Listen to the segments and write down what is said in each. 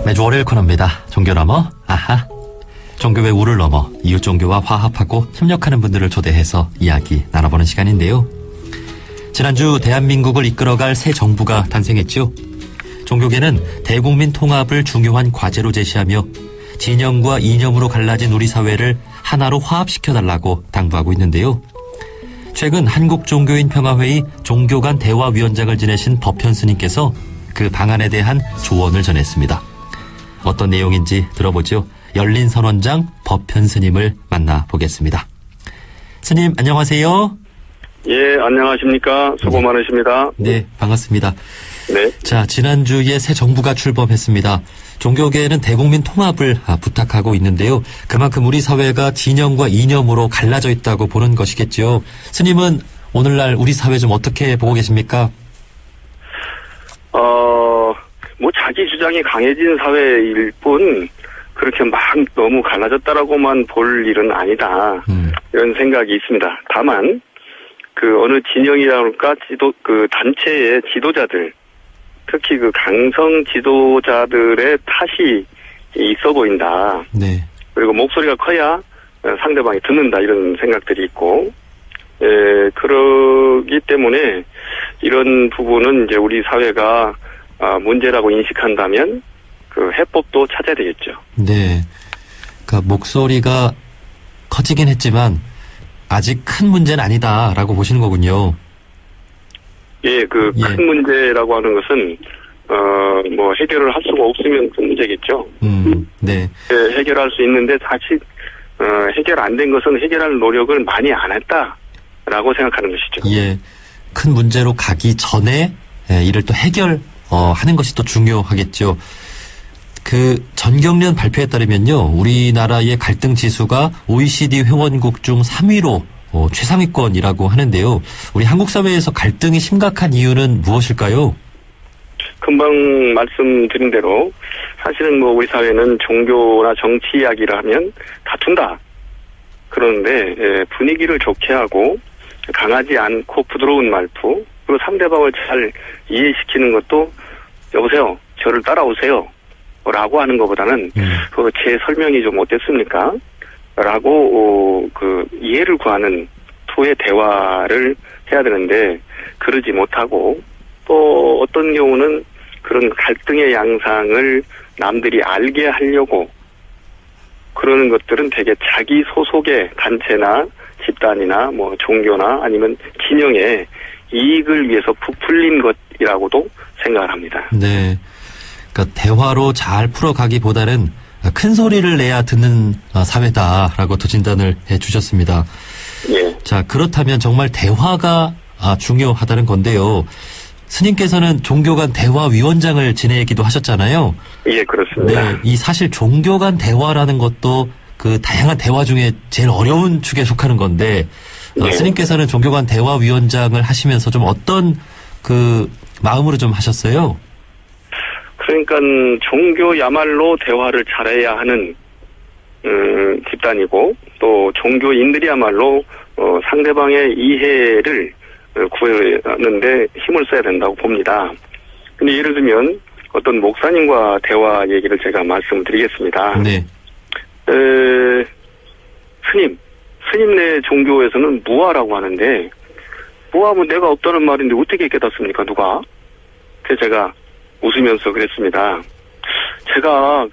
매주 월요일 코너입니다. 종교 넘어 아하. 종교의 우를 넘어 이웃 종교와 화합하고 협력하는 분들을 초대해서 이야기 나눠보는 시간인데요. 지난주 대한민국을 이끌어갈 새 정부가 탄생했죠. 종교계는 대국민 통합을 중요한 과제로 제시하며 진영과 이념으로 갈라진 우리 사회를 하나로 화합시켜달라고 당부하고 있는데요. 최근 한국종교인평화회의 종교 간 대화위원장을 지내신 법현 스님께서 그 방안에 대한 조언을 전했습니다. 어떤 내용인지 들어보죠. 열린선원장 법현 스님을 만나보겠습니다. 스님 안녕하세요. 예, 안녕하십니까. 수고 많으십니다. 네, 반갑습니다. 네. 자, 지난주에 새 정부가 출범했습니다. 종교계는 대국민 통합을 부탁하고 있는데요. 그만큼 우리 사회가 진영과 이념으로 갈라져 있다고 보는 것이겠죠. 스님은 오늘날 우리 사회 좀 어떻게 보고 계십니까? 뭐 자기 주장이 강해진 사회일 뿐 그렇게 막 너무 갈라졌다라고만 볼 일은 아니다. 이런 생각이 있습니다. 다만 그 어느 진영이랄까 그 단체의 지도자들, 특히 그 강성 지도자들의 탓이 있어 보인다. 네. 그리고 목소리가 커야 상대방이 듣는다 이런 생각들이 있고, 그러기 때문에 이런 부분은 이제 우리 사회가 문제라고 인식한다면 그 해법도 찾아야 되겠죠. 네. 그러니까 목소리가 커지긴 했지만 아직 큰 문제는 아니다라고 보시는 거군요. 예, 그 큰 문제라고 하는 것은 뭐 해결을 할 수가 없으면 큰 문제겠죠. 네. 해결할 수 있는데 사실 해결 안 된 것은 해결할 노력을 많이 안 했다라고 생각하는 것이죠. 예. 큰 문제로 가기 전에 이를 또 하는 것이 또 중요하겠죠. 그 전경련 발표에 따르면요, 우리나라의 갈등 지수가 OECD 회원국 중 3위로 최상위권이라고 하는데요. 우리 한국 사회에서 갈등이 심각한 이유는 무엇일까요? 금방 말씀드린 대로 사실은 뭐 우리 사회는 종교나 정치 이야기를 하면 다툰다. 그런데 분위기를 좋게 하고 강하지 않고 부드러운 말투, 그리고 상대방을 잘 이해시키는 것도 여보세요, 저를 따라오세요 라고 하는 것보다는 제 설명이 좀 어땠습니까? 라고 그 이해를 구하는 투의 대화를 해야 되는데 그러지 못하고, 또 어떤 경우는 그런 갈등의 양상을 남들이 알게 하려고 그러는 것들은 되게 자기 소속의 단체나 집단이나 뭐 종교나 아니면 진영의 이익을 위해서 부풀린 것이라고도 생각을 합니다. 네. 그러니까 대화로 잘 풀어가기보다는 큰 소리를 내야 듣는 사회다라고 또 진단을 해주셨습니다. 예. 자, 그렇다면 정말 대화가 중요하다는 건데요. 스님께서는 종교 간 대화위원장을 지내기도 하셨잖아요. 예, 그렇습니다. 네, 이 사실 종교 간 대화라는 것도 그 다양한 대화 중에 제일 어려운 축에 속하는 건데, 네. 스님께서는 종교 간 대화위원장을 하시면서 좀 어떤 그 마음으로 좀 하셨어요? 그러니까 종교야말로 대화를 잘해야 하는 집단이고, 또 종교인들이야말로 상대방의 이해를 구하는데 힘을 써야 된다고 봅니다. 근데 예를 들면 어떤 목사님과 대화 얘기를 제가 말씀드리겠습니다. 네. 스님네 종교에서는 무아라고 하는데, 무아면 내가 없다는 말인데 어떻게 깨닫습니까, 누가? 그래서 제가 웃으면서 그랬습니다. 제가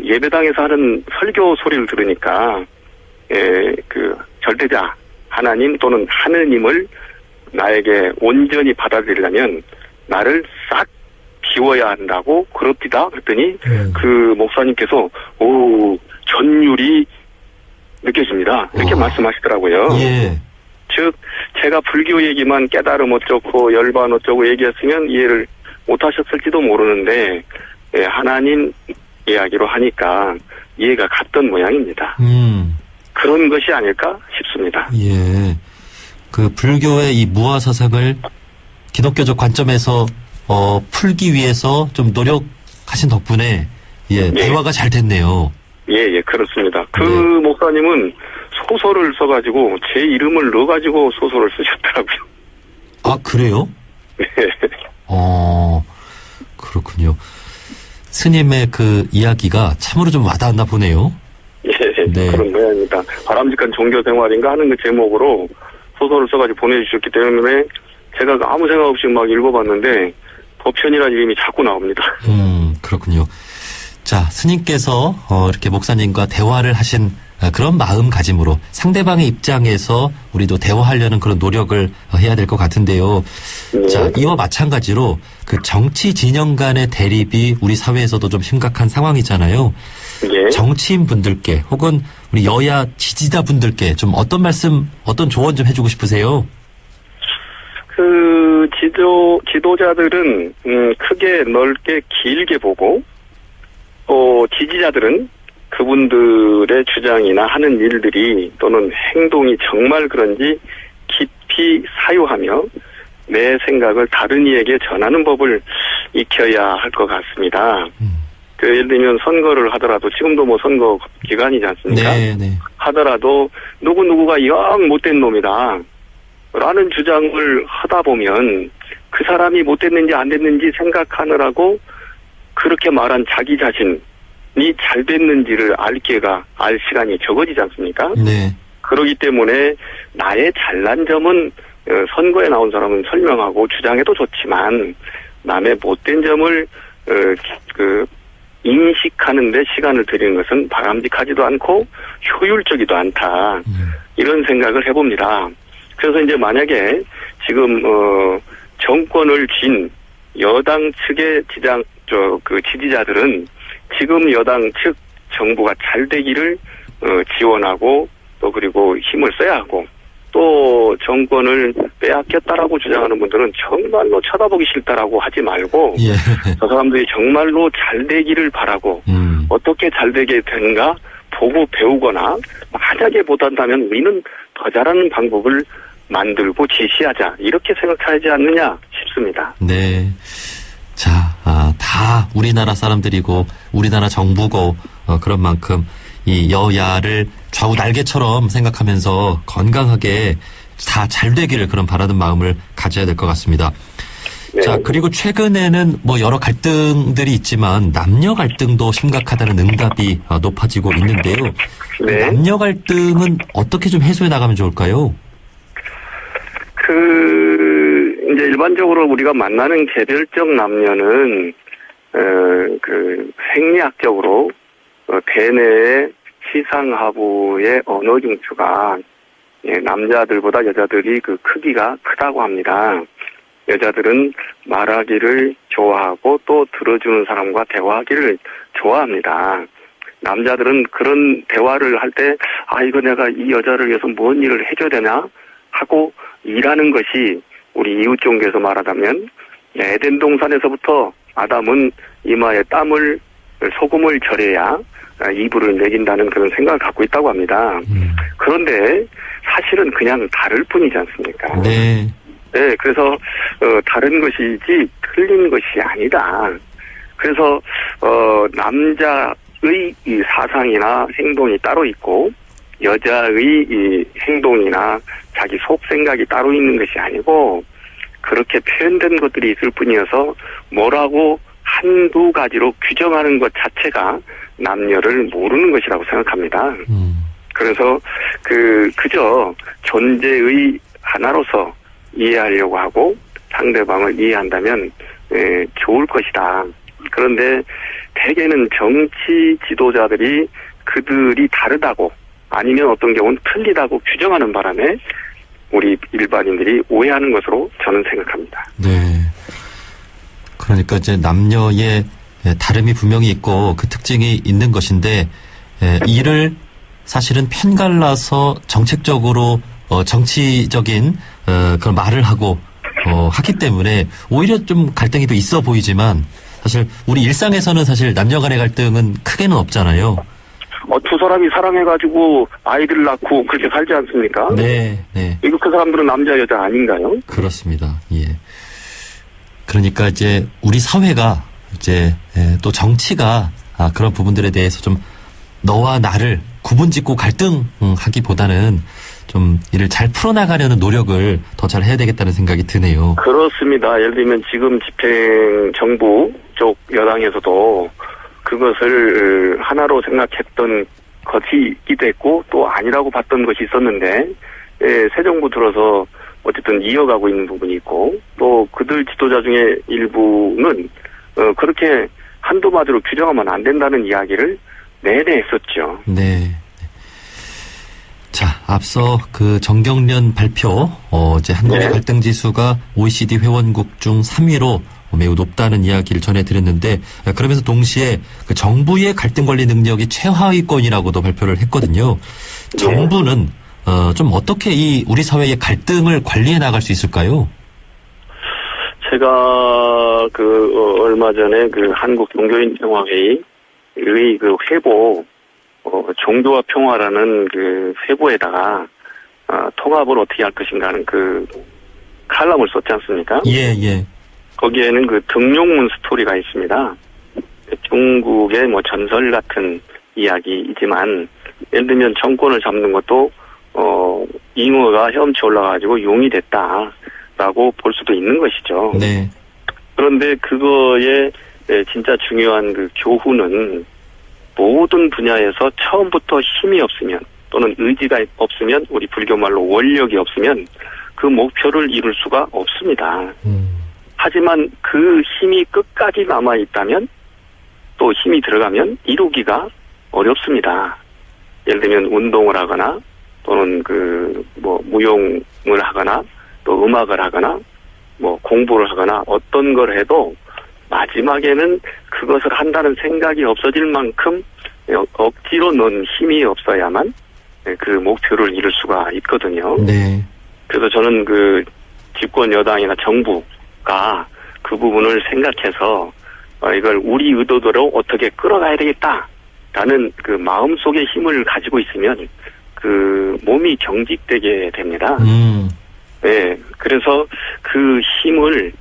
예배당에서 하는 설교 소리를 들으니까, 그 절대자 하나님 또는 하느님을 나에게 온전히 받아들이려면 나를 싹 비워야 한다고 그럽디다. 그랬더니 그 목사님께서 전율이 느껴집니다. 이렇게 말씀하시더라고요. 예. 즉 제가 불교 얘기만 깨달음 어쩌고 열반 어쩌고 얘기했으면 이해를 못하셨을지도 모르는데, 하나님 이야기로 하니까 이해가 갔던 모양입니다. 그런 것이 아닐까 싶습니다. 예. 그 불교의 이 무아 사상을 기독교적 관점에서 풀기 위해서 좀 노력하신 덕분에 대화가 잘 됐네요. 예, 그렇습니다. 그 목사님은 소설을 써가지고 제 이름을 넣어가지고 소설을 쓰셨더라고요. 아, 그래요? 네. 그렇군요. 스님의 그 이야기가 참으로 좀 와닿았나 보네요. 예, 네. 그런 모양입니다. 바람직한 종교 생활인가 하는 그 제목으로 소설을 써가지고 보내주셨기 때문에 제가 아무 생각 없이 막 읽어봤는데 법편이라는 이름이 자꾸 나옵니다. 그렇군요. 자, 스님께서 이렇게 목사님과 대화를 하신 그런 마음가짐으로 상대방의 입장에서 우리도 대화하려는 그런 노력을 해야 될 것 같은데요. 네. 자, 이와 마찬가지로 그 정치 진영 간의 대립이 우리 사회에서도 좀 심각한 상황이잖아요. 예. 정치인 분들께 혹은 우리 여야 지지자 분들께 좀 어떤 말씀, 어떤 조언 좀 해주고 싶으세요? 그 지도자들은 크게 넓게 길게 보고 또 지지자들은 그분들의 주장이나 하는 일들이 또는 행동이 정말 그런지 깊이 사유하며 내 생각을 다른 이에게 전하는 법을 익혀야 할 것 같습니다. 그 예를 들면 선거를 하더라도 지금도 뭐 선거 기간이지 않습니까? 네, 네. 하더라도 누구누구가 영 못된 놈이다 라는 주장을 하다 보면 그 사람이 못됐는지 안 됐는지 생각하느라고 그렇게 말한 자기 자신이 잘 됐는지를 알 시간이 적어지지 않습니까? 네. 그러기 때문에 나의 잘난 점은 선거에 나온 사람은 설명하고 주장해도 좋지만 남의 못된 점을 인식하는 데 시간을 들이는 것은 바람직하지도 않고 효율적이도 않다. 이런 생각을 해봅니다. 그래서 이제 만약에 지금 정권을 쥔 여당 측의 지지자들은 지금 여당 측 정부가 잘 되기를 지원하고 또 그리고 힘을 써야 하고 또 정권을 빼앗겼다라고 주장하는 분들은 정말로 쳐다보기 싫다라고 하지 말고 예. 저 사람들이 정말로 잘 되기를 바라고 어떻게 잘 되게 되는가 보고 배우거나 만약에 못한다면 우리는 더 잘하는 방법을 만들고 지시하자 이렇게 생각하지 않느냐 싶습니다. 네. 자, 다 우리나라 사람들이고 우리나라 정부고 그런 만큼 이 여야를 좌우 날개처럼 생각하면서 건강하게 다 잘 되기를 그런 바라는 마음을 가져야 될 것 같습니다. 네. 자, 그리고 최근에는 뭐 여러 갈등들이 있지만 남녀 갈등도 심각하다는 응답이 높아지고 있는데요. 네. 남녀 갈등은 어떻게 좀 해소해 나가면 좋을까요? 이제 일반적으로 우리가 만나는 개별적 남녀는 생리학적으로 대뇌의 시상하부의 언어 중추가 남자들보다 여자들이 그 크기가 크다고 합니다. 여자들은 말하기를 좋아하고 또 들어주는 사람과 대화하기를 좋아합니다. 남자들은 그런 대화를 할 때 이거 내가 이 여자를 위해서 뭔 일을 해줘야 되나 하고 일하는 것이 우리 이웃 종교에서 말하자면 에덴 동산에서부터 아담은 이마에 소금을 절여야 이불을 먹인다는 그런 생각을 갖고 있다고 합니다. 그런데 사실은 그냥 다를 뿐이지 않습니까? 네. 네, 그래서 다른 것이지 틀린 것이 아니다. 그래서 남자의 이 사상이나 행동이 따로 있고 여자의 이 행동이나 자기 속 생각이 따로 있는 것이 아니고 그렇게 표현된 것들이 있을 뿐이어서 뭐라고 한두 가지로 규정하는 것 자체가 남녀를 모르는 것이라고 생각합니다. 그래서 그저 존재의 하나로서 이해하려고 하고 상대방을 이해한다면 좋을 것이다. 그런데 대개는 정치 지도자들이 그들이 다르다고 아니면 어떤 경우는 틀리다고 규정하는 바람에 우리 일반인들이 오해하는 것으로 저는 생각합니다. 네. 그러니까 이제 남녀의 다름이 분명히 있고 그 특징이 있는 것인데 이를 사실은 편갈라서 정책적으로 정치적인 그런 말을 하고 하기 때문에 오히려 좀 갈등이 또 있어 보이지만 사실 우리 일상에서는 사실 남녀 간의 갈등은 크게는 없잖아요. 두 사람이 사랑해가지고 아이들 낳고 그렇게 살지 않습니까? 네, 네. 이거 그 사람들은 남자 여자 아닌가요? 그렇습니다. 예. 그러니까 이제 우리 사회가 이제 또 정치가 그런 부분들에 대해서 좀 너와 나를 구분짓고 갈등하기보다는 좀 이를 잘 풀어나가려는 노력을 더 잘 해야 되겠다는 생각이 드네요. 그렇습니다. 예를 들면 지금 집행 정부 쪽 여당에서도 그것을 하나로 생각했던 것이 있기도 했고 또 아니라고 봤던 것이 있었는데 새 정부 들어서 어쨌든 이어가고 있는 부분이 있고 또 그들 지도자 중에 일부는 그렇게 한도 마디로 규정하면 안 된다는 이야기를 내내 했었죠. 네. 자, 앞서 그 정경련 발표, 이제 한국의 네. 갈등 지수가 OECD 회원국 중 3위로 매우 높다는 이야기를 전해드렸는데, 그러면서 동시에 그 정부의 갈등 관리 능력이 최하위권이라고도 발표를 했거든요. 정부는 좀 어떻게 이 우리 사회의 갈등을 관리해 나갈 수 있을까요? 제가 얼마 전에 그 한국 종교인 평화회의의 그 회보 종교와 평화라는 그 회보에다가 통합을 어떻게 할 것인가 하는 그 칼럼을 썼지 않습니까? 예. 거기에는 그 등용문 스토리가 있습니다. 중국의 뭐 전설 같은 이야기이지만 예를 들면 정권을 잡는 것도 잉어가 헤엄쳐 올라가지고 용이 됐다라고 볼 수도 있는 것이죠. 네. 그런데 그거에 진짜 중요한 그 교훈은 모든 분야에서 처음부터 힘이 없으면 또는 의지가 없으면 우리 불교 말로 원력이 없으면 그 목표를 이룰 수가 없습니다. 하지만 그 힘이 끝까지 남아있다면 또 힘이 들어가면 이루기가 어렵습니다. 예를 들면 운동을 하거나 또는 무용을 하거나 또 음악을 하거나 공부를 하거나 어떤 걸 해도 마지막에는 그것을 한다는 생각이 없어질 만큼 억지로 넣은 힘이 없어야만 그 목표를 이룰 수가 있거든요. 네. 그래서 저는 그 집권 여당이나 정부가 그 부분을 생각해서 이걸 우리 의도대로 어떻게 끌어가야 되겠다라는 그 마음속의 힘을 가지고 있으면 그 몸이 경직되게 됩니다. 네, 그래서 그 힘을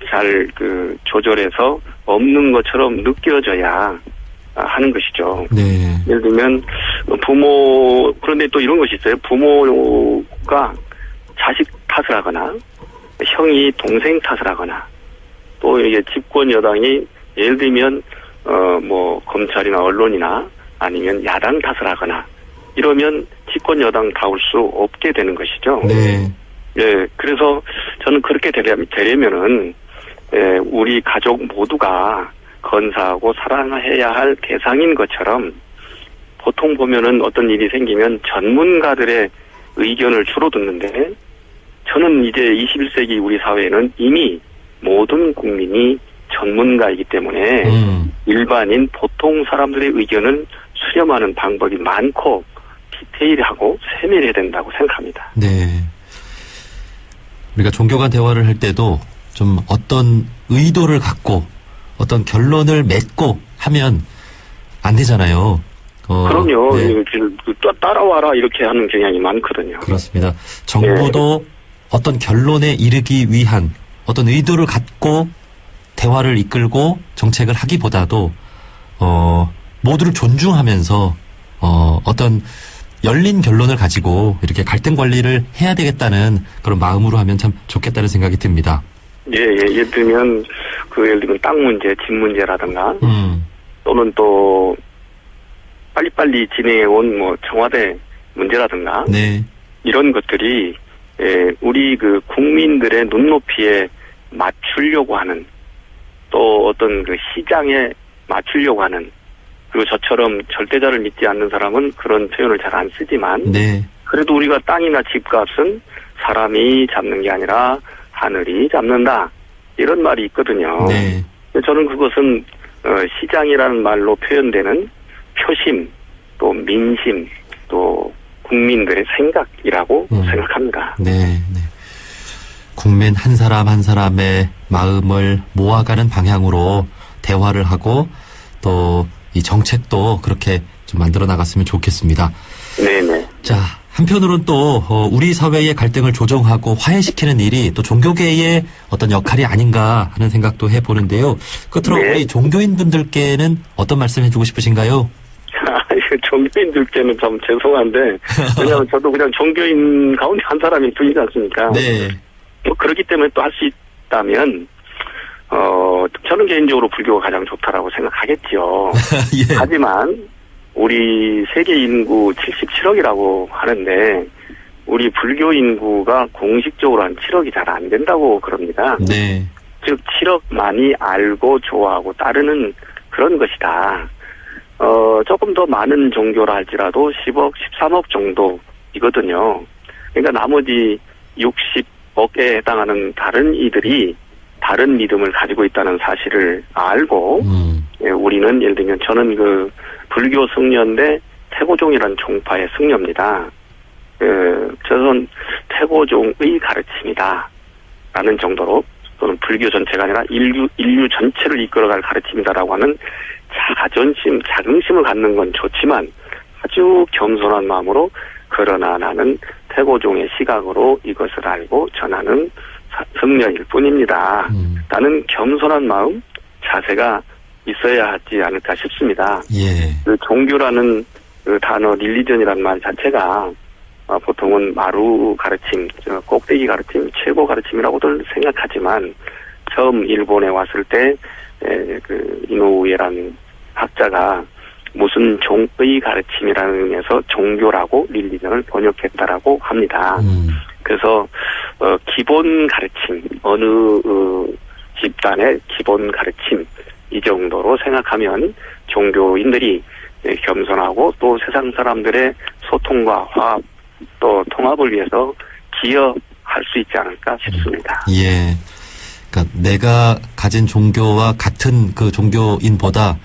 잘 조절해서 없는 것처럼 느껴져야 하는 것이죠. 네. 예를 들면 그런데 또 이런 것이 있어요. 부모가 자식 탓을 하거나 형이 동생 탓을 하거나 또 이게 집권 여당이 예를 들면 검찰이나 언론이나 아니면 야당 탓을 하거나 이러면 집권 여당 다울 수 없게 되는 것이죠. 네. 예, 그래서 저는 그렇게 되려면은 우리 가족 모두가 건사하고 사랑해야 할 대상인 것처럼 보통 보면은 어떤 일이 생기면 전문가들의 의견을 주로 듣는데 저는 이제 21세기 우리 사회에는 이미 모든 국민이 전문가이기 때문에 일반인 보통 사람들의 의견을 수렴하는 방법이 많고 디테일하고 세밀해야 된다고 생각합니다. 네. 우리가 종교 간 대화를 할 때도 좀 어떤 의도를 갖고 어떤 결론을 맺고 하면 안 되잖아요. 그럼요. 네. 따라와라 이렇게 하는 경향이 많거든요. 그렇습니다. 정부도 어떤 결론에 이르기 위한 어떤 의도를 갖고 대화를 이끌고 정책을 하기보다도 모두를 존중하면서 어떤 열린 결론을 가지고 이렇게 갈등 관리를 해야 되겠다는 그런 마음으로 하면 참 좋겠다는 생각이 듭니다. 예를 들면 예를 들면 땅 문제, 집 문제라든가 또는 또 빨리빨리 진행해온 청와대 문제라든가 네. 이런 것들이 우리 그 국민들의 눈높이에 맞추려고 하는 또 어떤 그 시장에 맞추려고 하는 그리고 저처럼 절대자를 믿지 않는 사람은 그런 표현을 잘 안 쓰지만 네. 그래도 우리가 땅이나 집값은 사람이 잡는 게 아니라 하늘이 잡는다 이런 말이 있거든요. 네. 저는 그것은 시장이라는 말로 표현되는 표심 또 민심 또 국민들의 생각이라고 생각합니다. 네. 네. 국민 한 사람 한 사람의 마음을 모아가는 방향으로 대화를 하고 또 이 정책도 그렇게 좀 만들어 나갔으면 좋겠습니다. 네네. 자, 한편으로는 또 우리 사회의 갈등을 조정하고 화해시키는 일이 또 종교계의 어떤 역할이 아닌가 하는 생각도 해보는데요. 끝으로 네. 우리 종교인분들께는 어떤 말씀 해주고 싶으신가요? 종교인들께는 참 죄송한데 왜냐하면 저도 그냥 종교인 가운데 한 사람이 뿐이지 않습니까? 네. 그렇기 때문에 또 할 수 있다면 저는 개인적으로 불교가 가장 좋다라고 생각하겠지요. 예. 하지만 우리 세계 인구 77억이라고 하는데 우리 불교 인구가 공식적으로 한 7억이 잘 안 된다고 그럽니다. 네. 즉 7억만이 알고 좋아하고 따르는 그런 것이다. 조금 더 많은 종교라 할지라도 10억, 13억 정도이거든요. 그러니까 나머지 60억에 해당하는 다른 이들이 다른 믿음을 가지고 있다는 사실을 알고 우리는 예를 들면 저는 그 불교 승려인데 태고종이라는 종파의 승려입니다. 저는 태고종의 가르침이다 라는 정도로 또는 불교 전체가 아니라 인류 전체를 이끌어갈 가르침이다라고 하는 자존심, 자긍심을 갖는 건 좋지만 아주 겸손한 마음으로 그러나 나는 태고종의 시각으로 이것을 알고 전하는 승려일 뿐입니다. 라는 겸손한 마음, 자세가 있어야 하지 않을까 싶습니다. 예. 그 종교라는 그 단어, 릴리전이라는 말 자체가 보통은 마루 가르침, 꼭대기 가르침, 최고 가르침이라고들 생각하지만 처음 일본에 왔을 때 그 이노우에라는 학자가 무슨 종의 가르침이라는 의미에서 종교라고 릴리전을 번역했다라고 합니다. 그래서 기본 가르침, 어느 집단의 기본 가르침 이 정도로 생각하면 종교인들이 겸손하고 또 세상 사람들의 소통과 화합 또 통합을 위해서 기여할 수 있지 않을까 싶습니다. 예. 그러니까 내가 가진 종교와 같은 그 종교인보다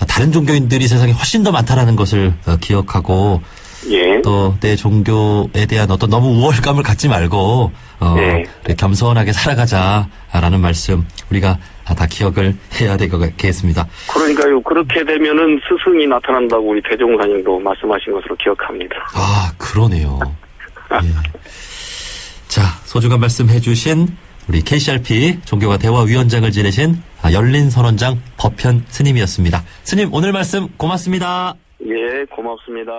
다른 종교인들이 세상에 훨씬 더 많다라는 것을 기억하고 예. 또 내 종교에 대한 어떤 너무 우월감을 갖지 말고 네. 겸손하게 살아가자라는 말씀 우리가 다 기억을 해야 되겠습니다. 그러니까요. 그렇게 되면은 스승이 나타난다고 우리 대종사님도 말씀하신 것으로 기억합니다. 아, 그러네요. 예. 자, 소중한 말씀 해주신 우리 KCRP 종교가 대화위원장을 지내신 열린선원장 법현 스님이었습니다. 스님, 오늘 말씀 고맙습니다. 예, 고맙습니다.